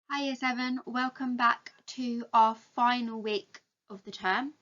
Hi Year 7, welcome back to our final week of the term.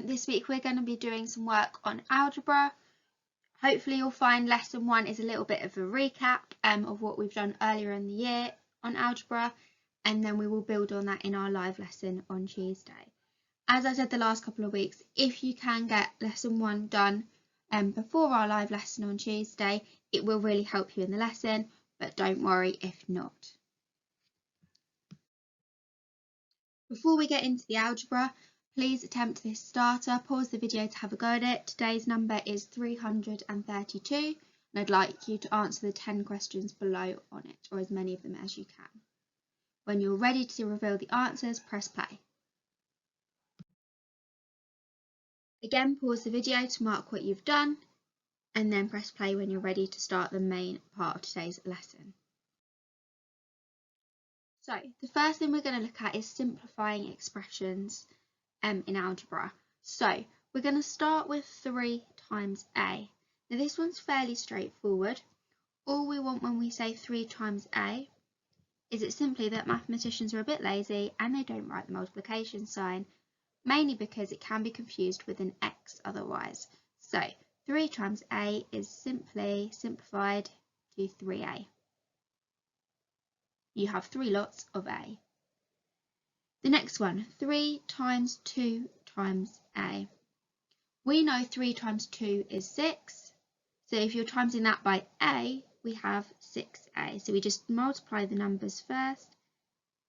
This week we're going to be doing some work on algebra. Hopefully you'll find lesson 1 is a little bit of a recap of what we've done earlier in the year on algebra, and then we will build on that in our live lesson on Tuesday. As I said the last couple of weeks, if you can get lesson 1 done before our live lesson on Tuesday, it will really help you in the lesson, but don't worry if not. Before we get into the algebra, please attempt this starter, pause the video to have a go at it. Today's number is 332 and I'd like you to answer the 10 questions below on it, or as many of them as you can. When you're ready to reveal the answers, press play. Again, pause the video to mark what you've done and then press play when you're ready to start the main part of today's lesson. So the first thing we're going to look at is simplifying expressions in algebra. So we're going to start with 3 times a. Now this one's fairly straightforward. All we want when we say 3 times a is it simply that mathematicians are a bit lazy and they don't write the multiplication sign, mainly because it can be confused with an x otherwise. So 3 times a is simply simplified to 3a. You have 3 lots of a. The next one, 3 times 2 times a. We know 3 times 2 is 6. So if you're timesing that by a, we have 6a. So we just multiply the numbers first,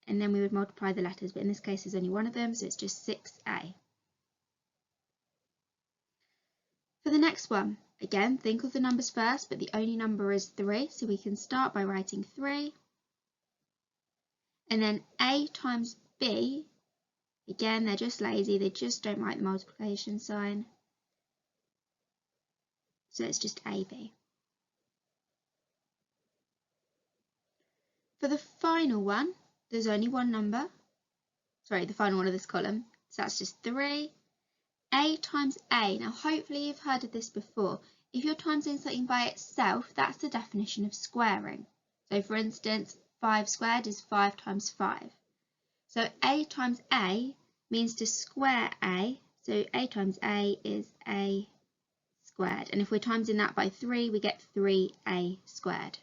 and then we would multiply the letters. But in this case, there's only one of them, so it's just 6a. For the next one, again, think of the numbers first, but the only number is 3. So we can start by writing 3. And then a times b, again, they're just lazy, they just don't write the multiplication sign. So it's just AB. For the final one, there's only one number. Sorry, the final one of this column. So that's just 3. A times A. Now, hopefully you've heard of this before. If you're timesing something by itself, that's the definition of squaring. So for instance, 5 squared is 5 times 5. So a times a means to square a. So a times a is a squared. And if we're timesing that by 3, we get 3a squared.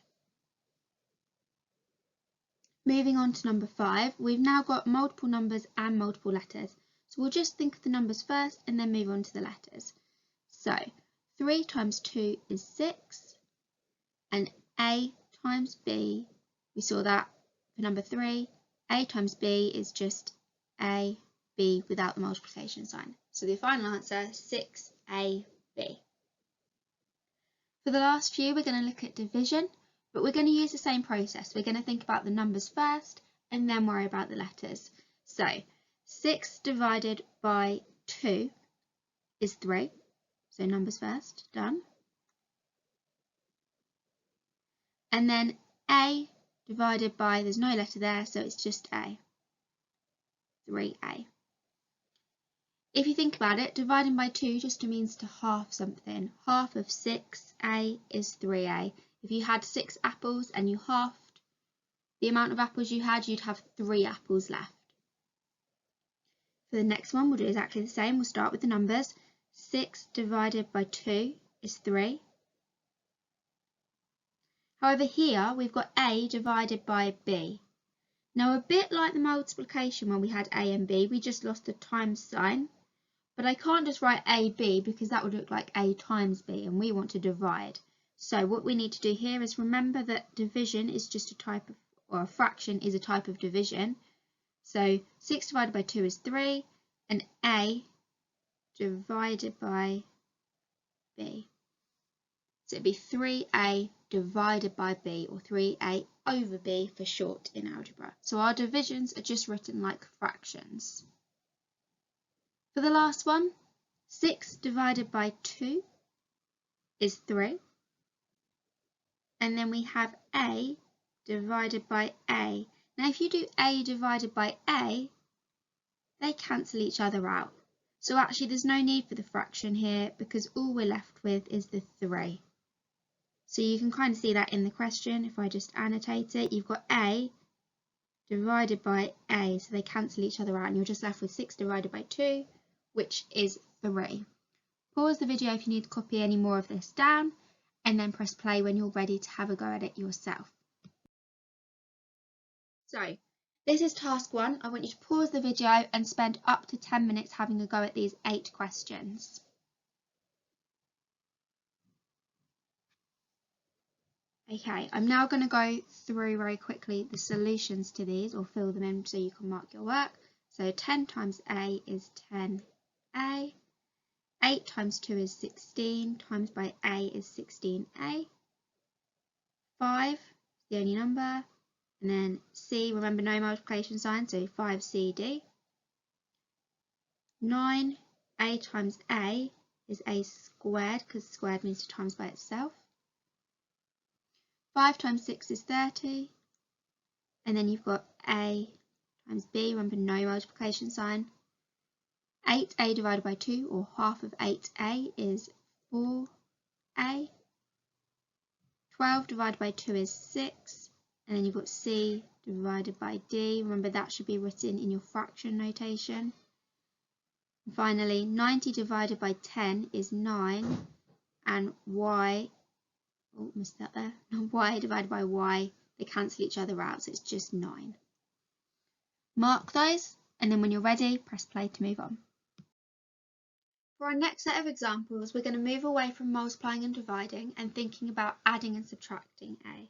Moving on to number 5, we've now got multiple numbers and multiple letters. So we'll just think of the numbers first and then move on to the letters. So 3 times 2 is 6. And a times b, we saw that for number 3. A times b is just a, b without the multiplication sign. So the final answer, 6ab. For the last few, we're going to look at division, but we're going to use the same process. We're going to think about the numbers first and then worry about the letters. So 6 divided by 2 is 3. So numbers first, done. And then a divided by, there's no letter there, so it's just a, 3a. If you think about it, dividing by 2 just means to half something. Half of 6a is 3a. If you had 6 apples and you halved the amount of apples you had, you'd have 3 apples left. For the next one, we'll do exactly the same. We'll start with the numbers. 6 divided by 2 is 3. However, here we've got a divided by b. Now, a bit like the multiplication when we had a and b, we just lost the times sign. But I can't just write AB because that would look like A times B, and we want to divide. So what we need to do here is remember that division is just a type of, or a fraction is a type of division. So 6 divided by 2 is 3, and A divided by B. So it'd be 3A divided by B, or 3A over B for short in algebra. So our divisions are just written like fractions. For the last one, 6 divided by 2 is 3. And then we have A divided by A. Now if you do A divided by A, they cancel each other out. So actually there's no need for the fraction here because all we're left with is the 3. So you can kind of see that in the question. If I just annotate it, you've got A divided by a, so they cancel each other out and you're just left with 6 divided by 2, which is 3. Pause the video if you need to copy any more of this down, and then press play when you're ready to have a go at it yourself. So this is task 1. I want you to pause the video and spend up to 10 minutes having a go at these 8 questions. Okay, I'm now going to go through very quickly the solutions to these, or fill them in so you can mark your work. So 10 times a is 10a, 8 times 2 is 16, times by a is 16a, 5 is the only number, and then c, remember no multiplication sign, so 5cd. 9, a times a is a squared, because squared means to times by itself. 5 times 6 is 30, and then you've got a times b, remember no multiplication sign. 8a divided by 2, or half of 8a, is 4a. 12 divided by 2 is 6, and then you've got c divided by d, remember that should be written in your fraction notation. And finally, 90 divided by 10 is 9, and y, oh, missed that there, y divided by y, they cancel each other out, so it's just 9. Mark those, and then when you're ready, press play to move on. For our next set of examples, we're going to move away from multiplying and dividing and thinking about adding and subtracting a.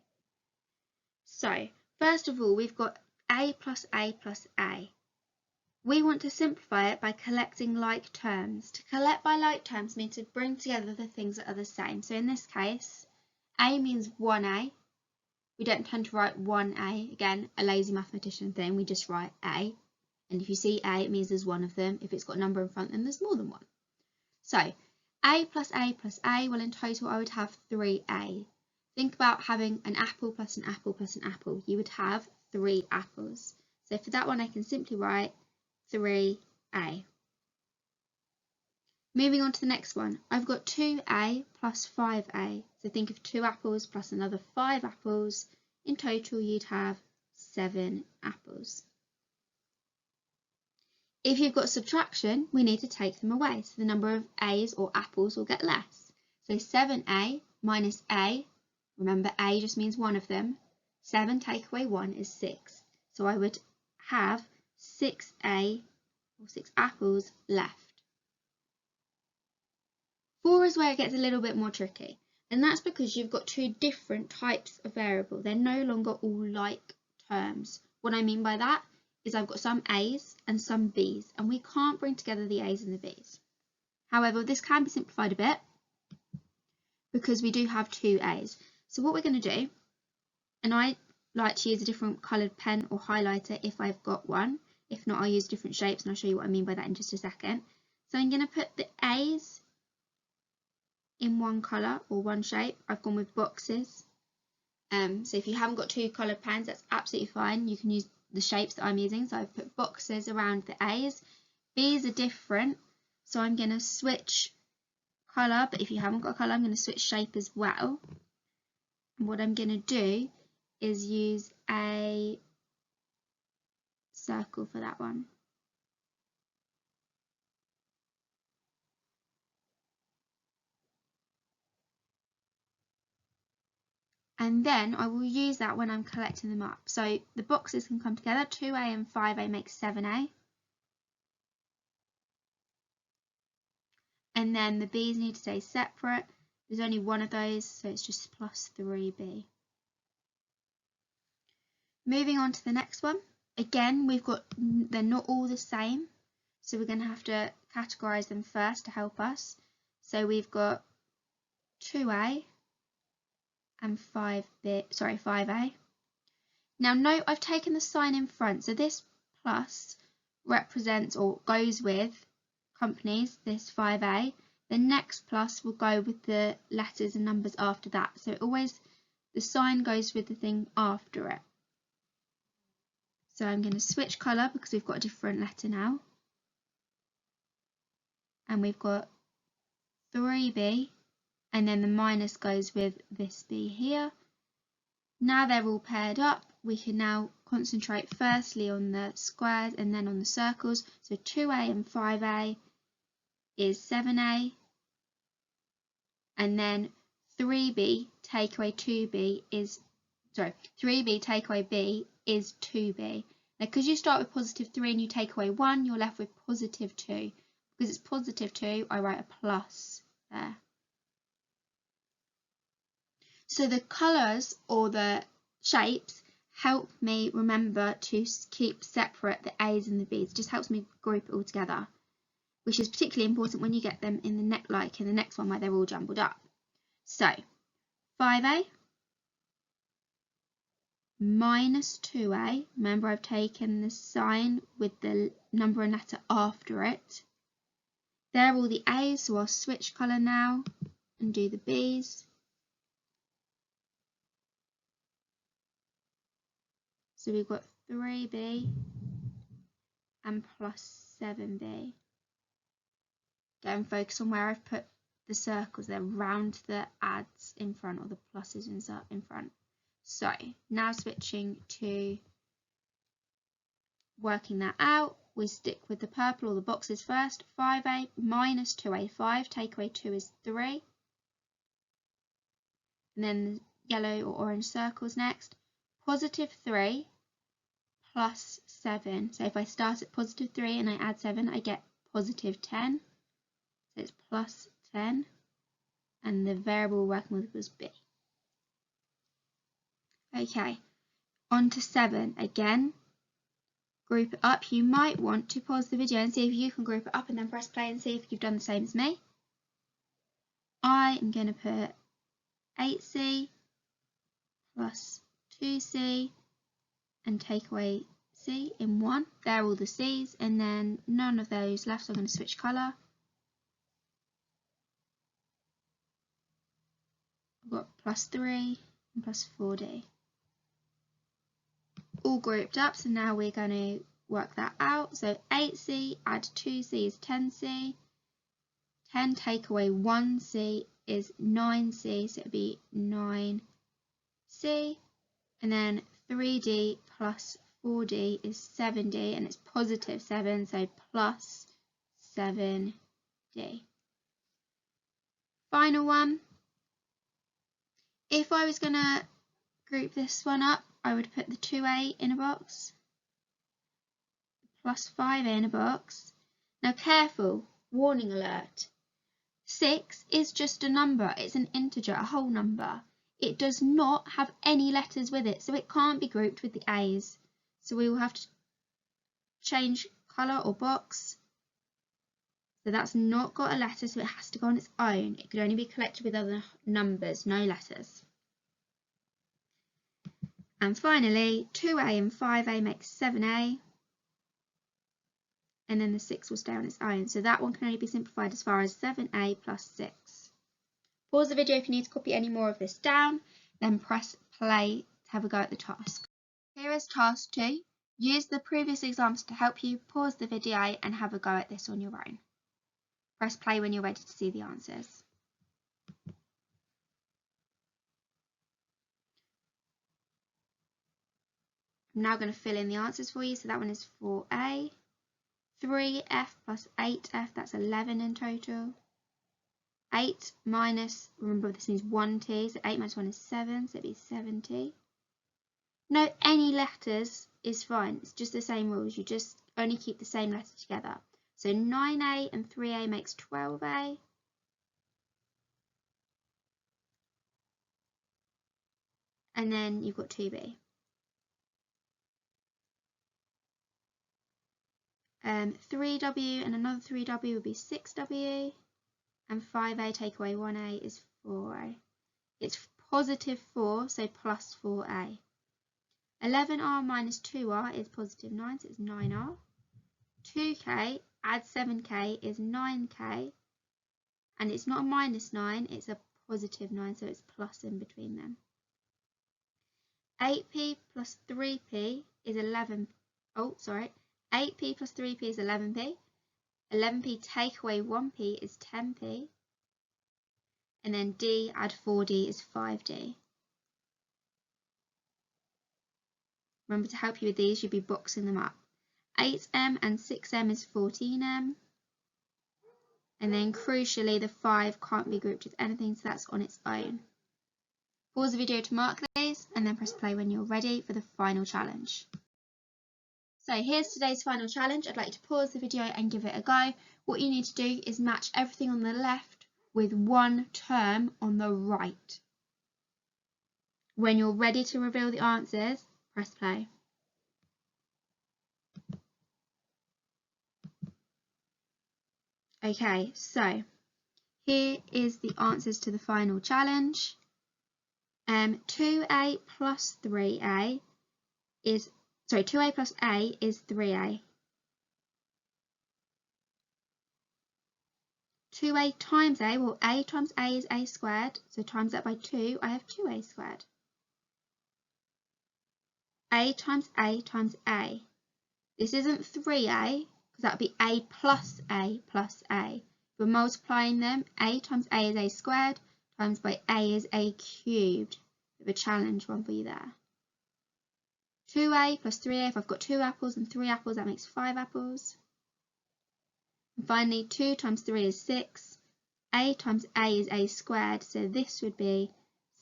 So, first of all, we've got a plus a plus a. We want to simplify it by collecting like terms. To collect by like terms means to bring together the things that are the same. So in this case, a means 1a. We don't tend to write 1a, again, a lazy mathematician thing, we just write a. And if you see a, it means there's one of them. If it's got a number in front, then there's more than one. So, a plus a plus a, well in total I would have 3a. Think about having an apple plus an apple plus an apple. You would have 3 apples. So for that one I can simply write 3a. Moving on to the next one, I've got 2a plus 5a. So think of 2 apples plus another 5 apples. In total you'd have 7 apples. If you've got subtraction, we need to take them away. So the number of a's or apples will get less. So 7a minus a, remember a just means one of them. 7 take away 1 is 6. So I would have 6a, or 6 apples left. 4 is where it gets a little bit more tricky. And that's because you've got 2 different types of variable. They're no longer all like terms. What I mean by that is I've got some a's and some b's, and we can't bring together the a's and the b's. However, this can be simplified a bit because we do have 2 a's. So what we're going to do, and I like to use a different coloured pen or highlighter if I've got one. If not, I'll use different shapes, and I'll show you what I mean by that in just a second. So I'm going to put the a's in one colour or one shape. I've gone with boxes. So if you haven't got 2 coloured pens, that's absolutely fine. You can use the shapes that I'm using. So I've put boxes around the a's. B's are different, so I'm going to switch colour, but if you haven't got colour, I'm going to switch shape as well. And what I'm going to do is use a circle for that one. And then I will use that when I'm collecting them up. So the boxes can come together. 2a and 5a make 7a. And then the b's need to stay separate. There's only one of those, so it's just plus 3b. Moving on to the next one. Again, they're not all the same, so we're going to have to categorise them first to help us. So we've got 2a and 5a. Now note I've taken the sign in front, so this plus represents or goes with companies, this 5a. The next plus will go with the letters and numbers after that, so always the sign goes with the thing after it. So I'm going to switch colour because we've got a different letter now. And we've got 3b, and then the minus goes with this b here. Now they're all paired up, we can now concentrate firstly on the squares and then on the circles. So 2a and 5a is 7a, and then 3b take away 2b is, 3b take away b is 2b. Now because you start with positive 3 and you take away 1, you're left with positive 2. Because it's positive 2, I write a plus there. So the colours or the shapes help me remember to keep separate the A's and the B's. It just helps me group it all together, which is particularly important when you get them in the like in the next one where they're all jumbled up. So 5a minus 2a, remember I've taken the sign with the number and letter after it. They're all the A's, so I'll switch colour now and do the B's. So we've got 3b and plus 7b. Go and focus on where I've put the circles there, round the adds in front or the pluses in front. So now switching to working that out, we stick with the purple or the boxes first. 5a minus 2a, 5 take away 2 is 3. And then the yellow or orange circles next. Positive 3 plus 7. So if I start at positive 3 and I add 7, I get positive 10. So it's plus 10. And the variable we're working with was b. Okay, on to 7 again. Group it up. You might want to pause the video and see if you can group it up and then press play and see if you've done the same as me. I am going to put 8c plus 2c and take away c in 1. They're all the c's, and then none of those left, so I'm going to switch colour. I've got plus 3 and plus 4d. All grouped up, so now we're going to work that out. So 8c add 2c is 10c. 10 take away 1c is 9c, so it would be 9c. And then 3d plus 4d is 7d, and it's positive 7, so plus 7d. Final one. If I was going to group this one up, I would put the 2a in a box, plus 5a in a box. Now careful, warning alert. 6 is just a number, it's an integer, a whole number. It does not have any letters with it, so it can't be grouped with the A's. So we will have to change colour or box. So that's not got a letter, so it has to go on its own. It could only be collected with other numbers, no letters. And finally, 2a and 5a makes 7a. And then the 6 will stay on its own. So that one can only be simplified as far as 7a plus 6. Pause the video if you need to copy any more of this down, then press play to have a go at the task. Here is task 2. Use the previous examples to help you. Pause the video and have a go at this on your own. Press play when you're ready to see the answers. I'm now going to fill in the answers for you. So that one is 4a. 3f plus 8f, that's 11 in total. 8 minus, remember this means 1t, so 8 minus 1 is 7, so it'd be 7t. No, any letters is fine, it's just the same rules, you just only keep the same letter together. So 9a and 3a makes 12a. And then you've got 2b. 3w and another 3w would be 6w. And 5a take away 1a is 4a. It's positive 4, so plus 4a. 11r minus 2r is positive 9, so it's 9r. 2k add 7k is 9k. And it's not a minus 9, it's a positive 9, so it's plus in between them. 8p plus 3p is 11. 8p plus 3p is 11p. 11p take away 1p is 10p. And then d add 4d is 5d. Remember, to help you with these, you'd be boxing them up. 8m and 6m is 14m. And then crucially, the 5 can't be grouped with anything, so that's on its own. Pause the video to mark these and then press play when you're ready for the final challenge. So here's today's final challenge. I'd like you to pause the video and give it a go. What you need to do is match everything on the left with one term on the right. When you're ready to reveal the answers, press play. Okay, so here is the answers to the final challenge. 2a plus 3a is, 2a plus a is 3a. 2a times a, well, a times a is a squared, so times that by 2, I have 2a squared. A times a times a. This isn't 3a, because that would be a plus a plus a. We're multiplying them. A times a is a squared, times by a is a cubed. Bit of a challenge one for you there. 2a plus 3a, if I've got 2 apples and 3 apples, that makes 5 apples. And finally, 2 times 3 is 6. A times a is a squared, so this would be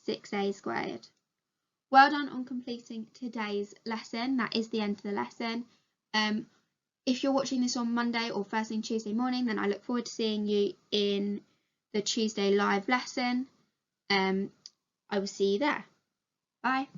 6a squared. Well done on completing today's lesson. That is the end of the lesson. If you're watching this on Monday or first thing Tuesday morning, then I look forward to seeing you in the Tuesday live lesson. I will see you there. Bye.